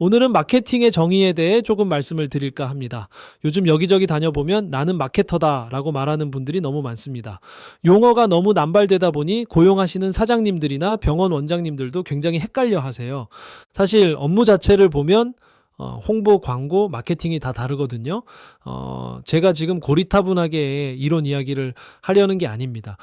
오늘은 마케팅의 정의에 대해 조금 말씀을 드릴까 합니다. 요즘 여기저기 다녀보면 나는 마케터다 라고 말하는 분들이 너무 많습니다. 용어가 너무 남발되다 보니 고용하시는 사장님들이나 병원 원장님들도 굉장히 헷갈려 하세요. 사실 업무 자체를 보면 홍보, 광고, 마케팅이 다 다르거든요. 제가 지금 고리타분하게 이론 이야기를 하려는 게 아닙니다.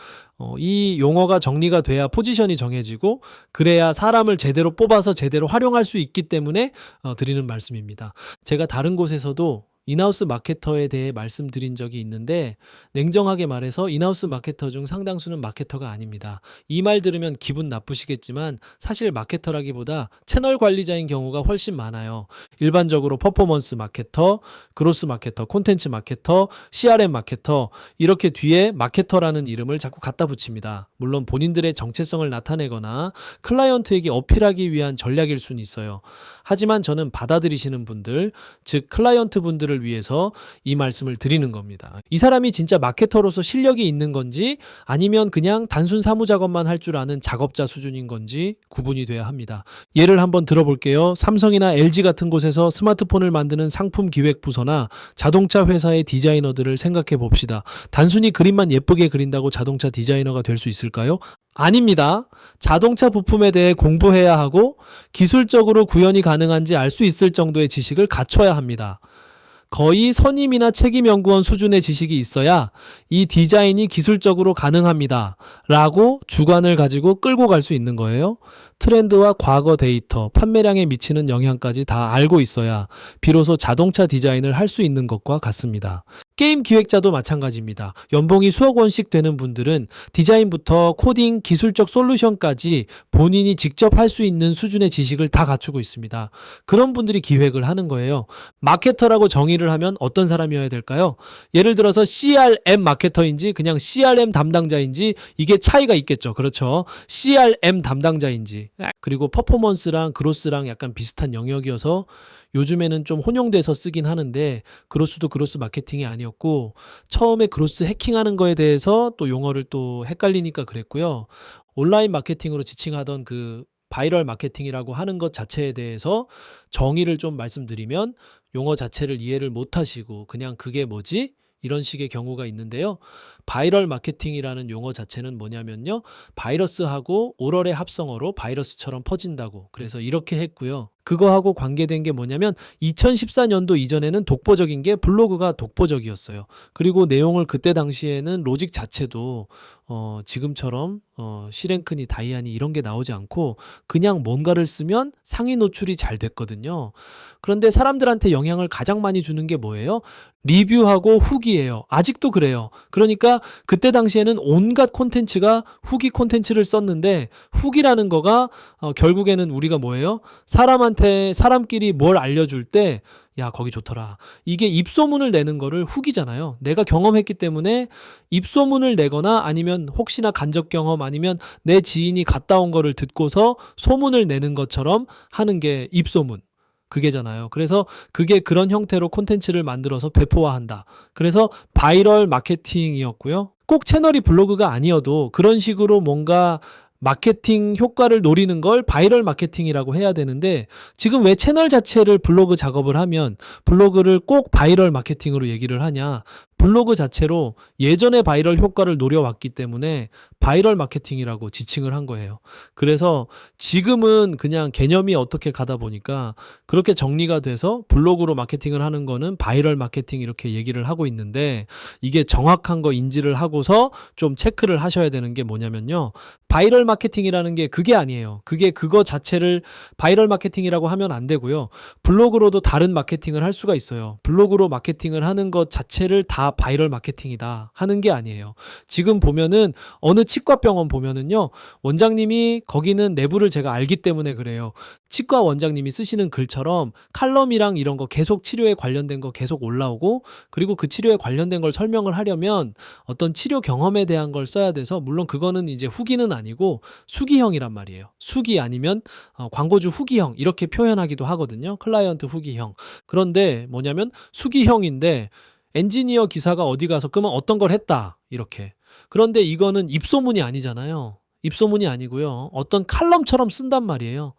이 용어가 정리가 돼야 포지션이 정해지고 그래야 사람을 제대로 뽑아서 제대로 활용할 수 있기 때문에 드리는 말씀입니다. 제가 다른 곳에서도 인하우스 마케터에 대해 말씀드린 적이 있는데 냉정하게 말해서 인하우스 마케터 중 상당수는 마케터가 아닙니다. 이 말 들으면 기분 나쁘시겠지만 사실 마케터라기보다 채널 관리자인 경우가 훨씬 많아요. 일반적으로 퍼포먼스 마케터, 그로스 마케터, 콘텐츠 마케터, CRM 마케터 이렇게 뒤에 마케터라는 이름을 자꾸 갖다 붙입니다. 물론 본인들의 정체성을 나타내거나 클라이언트에게 어필하기 위한 전략일 수는 있어요. 하지만 저는 받아들이시는 분들, 즉 클라이언트 분들을 위해서 이 말씀을 드리는 겁니다. 이 사람이 진짜 마케터로서 실력이 있는 건지 아니면 그냥 단순 사무 작업만 할 줄 아는 작업자 수준인 건지 구분이 돼야 합니다. 예를 한번 들어볼게요. 삼성이나 LG 같은 곳에서 스마트폰을 만드는 상품 기획 부서나 자동차 회사의 디자이너들을 생각해 봅시다. 단순히 그림만 예쁘게 그린다고 자동차 디자이너가 될 수 있을까요? 아닙니다. 자동차 부품에 대해 공부해야 하고 기술적으로 구현이 가능한지 알 수 있을 정도의 지식을 갖춰야 합니다. 거의 선임이나 책임연구원 수준의 지식이 있어야 이 디자인이 기술적으로 가능합니다. 라고 주관을 가지고 끌고 갈 수 있는 거예요. 트렌드와 과거 데이터, 판매량에 미치는 영향까지 다 알고 있어야 비로소 자동차 디자인을 할 수 있는 것과 같습니다. 게임 기획자도 마찬가지입니다. 연봉이 수억 원씩 되는 분들은 디자인부터 코딩, 기술적 솔루션까지 본인이 직접 할 수 있는 수준의 지식을 다 갖추고 있습니다. 그런 분들이 기획을 하는 거예요. 마케터라고 정의를 하면 어떤 사람이어야 될까요? 예를 들어서 CRM 마케터인지 그냥 CRM 담당자인지 이게 차이가 있겠죠. 그렇죠. CRM 담당자인지 그리고 퍼포먼스랑 그로스랑 약간 비슷한 영역이어서 요즘에는 좀 혼용돼서 쓰긴 하는데 그로스도 그로스 마케팅이 아니었고 처음에 그로스 해킹하는 거에 대해서 또 용어를 또 헷갈리니까 그랬고요. 온라인 마케팅으로 지칭하던 그 바이럴 마케팅이라고 하는 것 자체에 대해서 정의를 좀 말씀드리면 용어 자체를 이해를 못 하시고 그냥 그게 뭐지? 이런 식의 경우가 있는데요. 바이럴 마케팅이라는 용어 자체는 뭐냐면요. 바이러스하고 오럴의 합성어로 바이러스처럼 퍼진다고. 그래서 이렇게 했고요. 그거하고 관계된 게 뭐냐면 2014년도 이전에는 독보적인 게 블로그가 독보적이었어요. 그리고 내용을 그때 당시에는 로직 자체도 지금처럼 시랭크니 다이아니 이런 게 나오지 않고 그냥 뭔가를 쓰면 상위 노출이 잘 됐거든요. 그런데 사람들한테 영향을 가장 많이 주는 게 뭐예요? 리뷰하고 후기예요. 아직도 그래요. 그러니까 그때 당시에는 온갖 콘텐츠가 후기 콘텐츠를 썼는데 후기라는 거가 결국에는 우리가 뭐예요? 사람끼리 뭘 알려줄 때 야, 거기 좋더라. 이게 입소문을 내는 거를 후기잖아요. 내가 경험했기 때문에 입소문을 내거나 아니면 혹시나 간접 경험 아니면 내 지인이 갔다 온 거를 듣고서 소문을 내는 것처럼 하는 게 입소문. 그게잖아요. 그래서 그게 그런 형태로 콘텐츠를 만들어서 배포화한다. 그래서 바이럴 마케팅이었고요. 꼭 채널이 블로그가 아니어도 그런 식으로 뭔가 마케팅 효과를 노리는 걸 바이럴 마케팅이라고 해야 되는데 지금 왜 채널 자체를 블로그 작업을 하면 블로그를 꼭 바이럴 마케팅으로 얘기를 하냐? 블로그 자체로 예전에 바이럴 효과를 노려왔기 때문에 바이럴 마케팅이라고 지칭을 한 거예요. 그래서 지금은 그냥 개념이 어떻게 가다 보니까 그렇게 정리가 돼서 블로그로 마케팅을 하는 거는 바이럴 마케팅 이렇게 얘기를 하고 있는데 이게 정확한 거 인지를 하고서 좀 체크를 하셔야 되는 게 뭐냐면요. 바이럴 마케팅이라는 게 그게 아니에요. 그게 그거 자체를 바이럴 마케팅이라고 하면 안 되고요. 블로그로도 다른 마케팅을 할 수가 있어요. 블로그로 마케팅을 하는 것 자체를 다 바이럴 마케팅이다 하는 게 아니에요. 지금 보면은 어느 치과병원 보면은요. 원장님이 거기는 내부를 제가 알기 때문에 그래요. 치과 원장님이 쓰시는 글처럼 칼럼이랑 이런 거 계속 치료에 관련된 거 계속 올라오고 그리고 그 치료에 관련된 걸 설명을 하려면 어떤 치료 경험에 대한 걸 써야 돼서 물론 그거는 이제 후기는 아니고 수기형이란 말이에요. 수기 아니면 광고주 후기형 이렇게 표현하기도 하거든요. 클라이언트 후기형. 그런데 뭐냐면 수기형인데 엔지니어 기사가 어디 가서 그러면 어떤 걸 했다 이렇게. 그런데 이거는 입소문이 아니잖아요. 입소문이 아니고요. 어떤 칼럼처럼 쓴단 말이에요.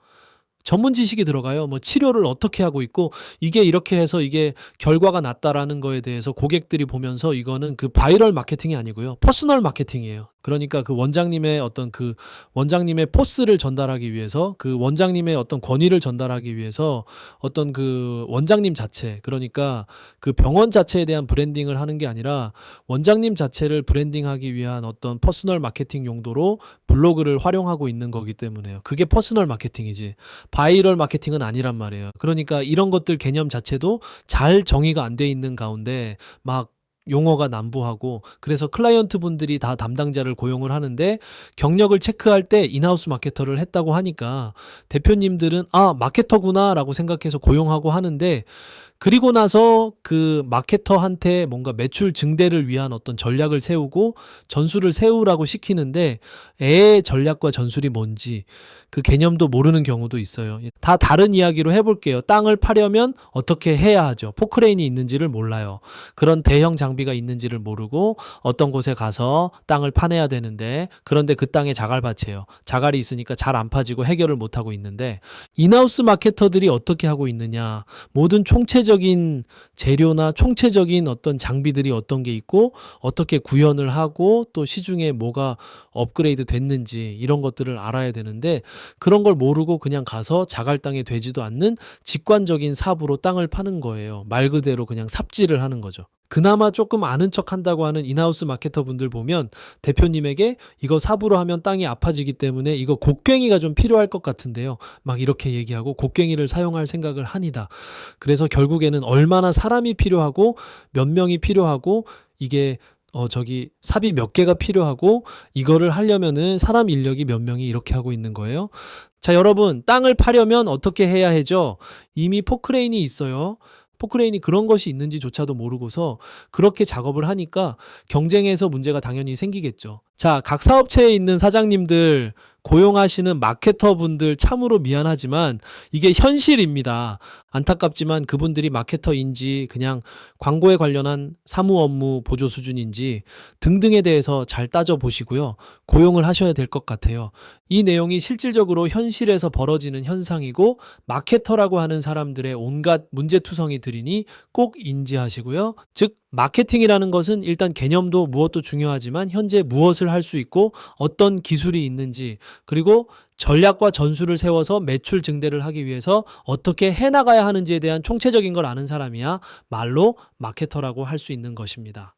전문 지식이 들어가요. 뭐 치료를 어떻게 하고 있고 이게 이렇게 해서 이게 결과가 났다라는 거에 대해서 고객들이 보면서 이거는 그 바이럴 마케팅이 아니고요. 퍼스널 마케팅이에요. 그러니까 그 원장님의 어떤 그 원장님의 포스를 전달하기 위해서 그 원장님의 어떤 권위를 전달하기 위해서 어떤 그 원장님 자체 그러니까 그 병원 자체에 대한 브랜딩을 하는 게 아니라 원장님 자체를 브랜딩하기 위한 어떤 퍼스널 마케팅 용도로 블로그를 활용하고 있는 거기 때문에요. 그게 퍼스널 마케팅이지. 바이럴 마케팅은 아니란 말이에요. 그러니까 이런 것들 개념 자체도 잘 정의가 안 돼 있는 가운데 막 용어가 난부하고 그래서 클라이언트 분들이 다 담당자를 고용을 하는데 경력을 체크할 때 인하우스 마케터를 했다고 하니까 대표님들은 아, 마케터구나라고 생각해서 고용하고 하는데 그리고 나서 그 마케터한테 뭔가 매출 증대를 위한 어떤 전략을 세우고 전술을 세우라고 시키는데 애의 전략과 전술이 뭔지 그 개념도 모르는 경우도 있어요. 다 다른 이야기로 해볼게요. 땅을 파려면 어떻게 해야 하죠? 포크레인이 있는지를 몰라요. 그런 대형 장비가 있는지를 모르고 어떤 곳에 가서 땅을 파내야 되는데 그런데 그 땅에 자갈밭이에요. 자갈이 있으니까 잘 안 파지고 해결을 못하고 있는데 인하우스 마케터들이 어떻게 하고 있느냐. 모든 총체적인 재료나 총체적인 어떤 장비들이 어떤 게 있고 어떻게 구현을 하고 또 시중에 뭐가 업그레이드 됐는지 이런 것들을 알아야 되는데 그런 걸 모르고 그냥 가서 자갈 땅에 되지도 않는 직관적인 삽으로 땅을 파는 거예요. 말 그대로 그냥 삽질을 하는 거죠. 그나마 조금 아는 척 한다고 하는 인하우스 마케터 분들 보면 대표님에게 이거 삽으로 하면 땅이 아파지기 때문에 이거 곡괭이가 좀 필요할 것 같은데요. 막 이렇게 얘기하고 곡괭이를 사용할 생각을 하니다. 그래서 결국에는 얼마나 사람이 필요하고 몇 명이 필요하고 이게 삽이 몇 개가 필요하고 이거를 하려면은 사람 인력이 몇 명이 이렇게 하고 있는 거예요. 자, 여러분, 땅을 파려면 어떻게 해야 하죠? 이미 포크레인이 있어요. 포크레인이 그런 것이 있는지조차도 모르고서 그렇게 작업을 하니까 경쟁에서 문제가 당연히 생기겠죠. 자, 각 사업체에 있는 사장님들, 고용하시는 마케터 분들 참으로 미안하지만 이게 현실입니다. 안타깝지만 그분들이 마케터인지 그냥 광고에 관련한 사무 업무 보조 수준인지 등등에 대해서 잘 따져보시고요. 고용을 하셔야 될 것 같아요. 이 내용이 실질적으로 현실에서 벌어지는 현상이고 마케터라고 하는 사람들의 온갖 문제투성이들이니 꼭 인지하시고요. 즉 마케팅이라는 것은 일단 개념도 무엇도 중요하지만 현재 무엇을 할 수 있고 어떤 기술이 있는지 그리고 전략과 전술을 세워서 매출 증대를 하기 위해서 어떻게 해나가야 하는지에 대한 총체적인 걸 아는 사람이야 말로 마케터라고 할 수 있는 것입니다.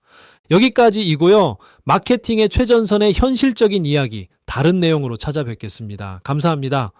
여기까지이고요. 마케팅의 최전선의 현실적인 이야기 다른 내용으로 찾아뵙겠습니다. 감사합니다.